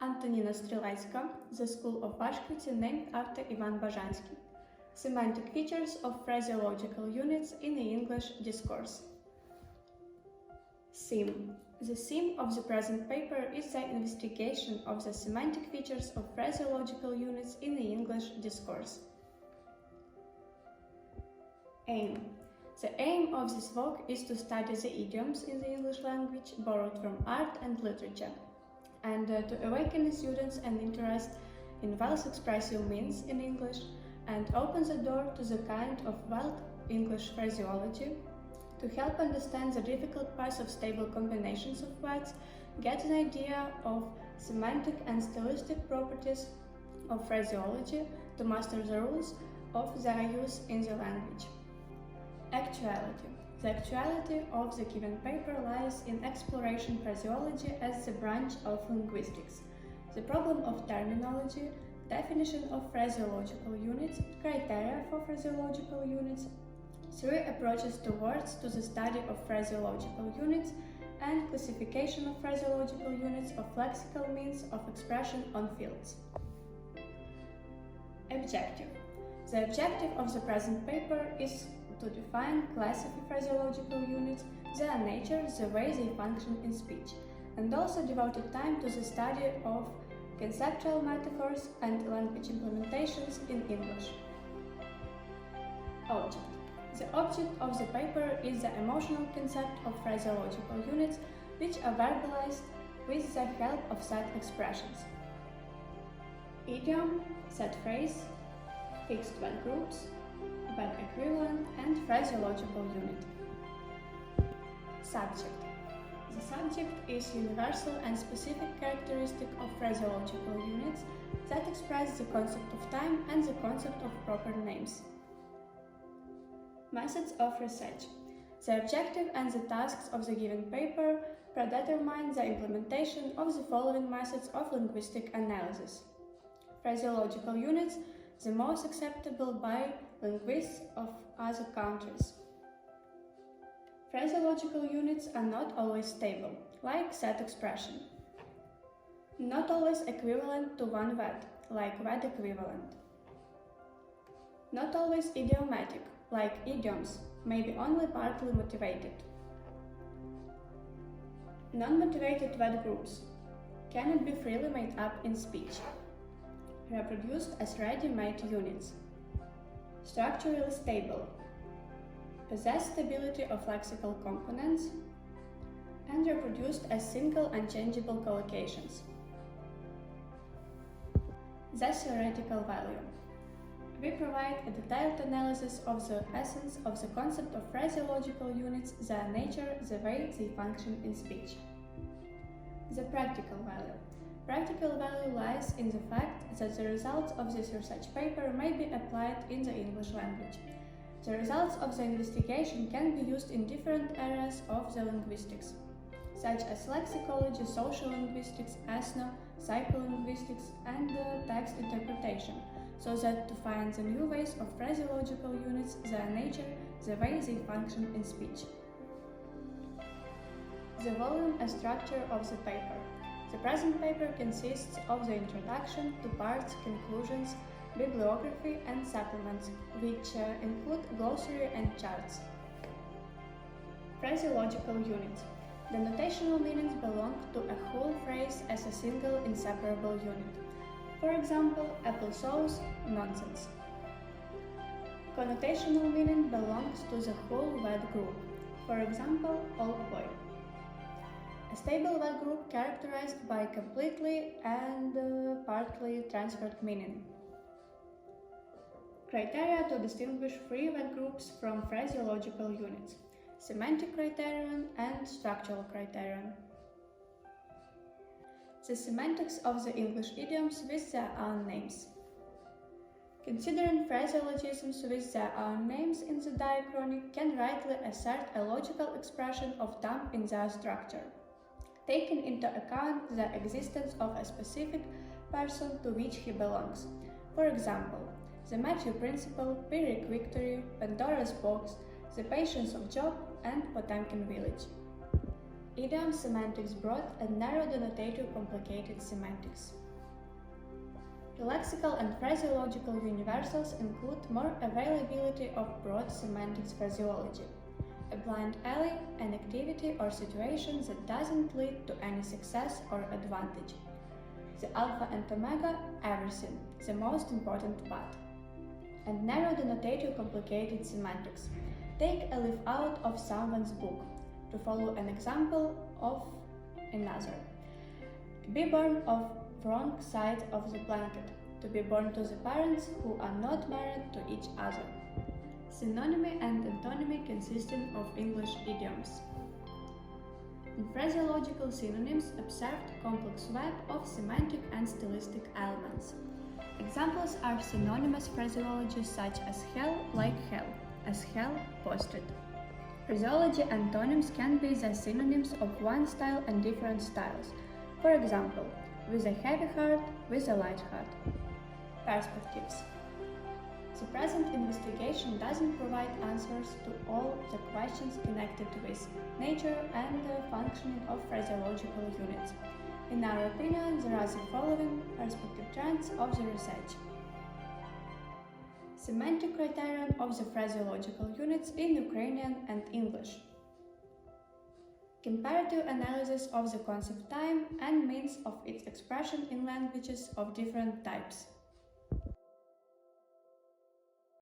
Антоніна Стрілецька, The School of Bashkirtsi named after Ivan Bazhansky. Semantic features of phraseological units in the English discourse. Theme. The theme of the present paper is the investigation of the semantic features of phraseological units in the English discourse. Aim. The aim of this work is to study the idioms in the English language borrowed from art and literature, and to awaken the students an interest in well-expressive means in English and open the door to the kind of well-English phraseology, to help understand the difficult parts of stable combinations of words, get an idea of semantic and stylistic properties of phraseology, to master the rules of their use in the language. Actuality. The actuality of the given paper lies in exploration phraseology as the branch of linguistics, the problem of terminology, definition of phraseological units, criteria for phraseological units, three approaches towards to the study of phraseological units, and classification of phraseological units of lexical means of expression on fields. Objective. The objective of the present paper is to define, classify phraseological units, their nature, the way they function in speech, and also devoted time to the study of conceptual metaphors and language implementations in English. Object. The object of the paper is the emotional concept of phraseological units, which are verbalized with the help of set expressions. Idiom, set phrase, fixed verb groups, verb equivalent, and phraseological unit. Subject. The subject is universal and specific characteristic of phraseological units that express the concept of time and the concept of proper names. Methods of research. The objective and the tasks of the given paper predetermine the implementation of the following methods of linguistic analysis. Phraseological units, the most acceptable by linguists of other countries. Phraseological units are not always stable, like set expression. Not always equivalent to one word, like word equivalent. Not always idiomatic, like idioms, may be only partly motivated. Non-motivated word groups cannot be freely made up in speech, reproduced as ready-made units. Structurally stable, possess stability of lexical components, and reproduced as single unchangeable collocations. The theoretical value. We provide a detailed analysis of the essence of the concept of phraseological units, their nature, the way they function in speech. The practical value. Practical value lies in the fact that the results of this research paper may be applied in the English language. The results of the investigation can be used in different areas of the linguistics, such as lexicology, social linguistics, ethno, psycholinguistics, and text interpretation, so that to find the new ways of phraseological units, their nature, the way they function in speech. The volume and structure of the paper. The present paper consists of the introduction, two parts, conclusions, bibliography, and supplements, which include glossary and charts. Phraseological units. The notational meanings belong to a whole phrase as a single inseparable unit. For example, applesauce, nonsense. Connotational meaning belongs to the whole word group. For example, old boy. A stable word group characterized by completely and partly transferred meaning. Criteria to distinguish three word groups from phraseological units: semantic criterion and structural criterion. The semantics of the English idioms with their own names. Considering phraseologisms with their own names in the diachronic can rightly assert a logical expression of time in their structure, taking into account the existence of a specific person to which he belongs. For example, the Matthew Principle, Pyrrhic Victory, Pandora's Box, The Patience of Job, and Potemkin Village. Idiom semantics broad and narrow denotative complicated semantics. The lexical and phraseological universals include more availability of broad semantics phraseology, a blind alley, an activity or situation that doesn't lead to any success or advantage. The alpha and omega, everything, the most important part. And narrow denotative complicated semantics. Take a leaf out of someone's book to follow an example of another. To be born of wrong side of the blanket. To be born to the parents who are not married to each other. Synonymy and antonymy consisting of English idioms. In phraseological synonyms, observed complex web of semantic and stylistic elements. Examples are synonymous phraseology such as hell, like hell, as hell, posted. Phraseology antonyms can be the synonyms of one style and different styles. For example, with a heavy heart, with a light heart. Perspectives. The present investigation doesn't provide answers to all the questions connected with nature and the functioning of phraseological units. In our opinion, there are the following perspective trends of the research. Semantic criterion of the phraseological units in Ukrainian and English. Comparative analysis of the concept time and means of its expression in languages of different types.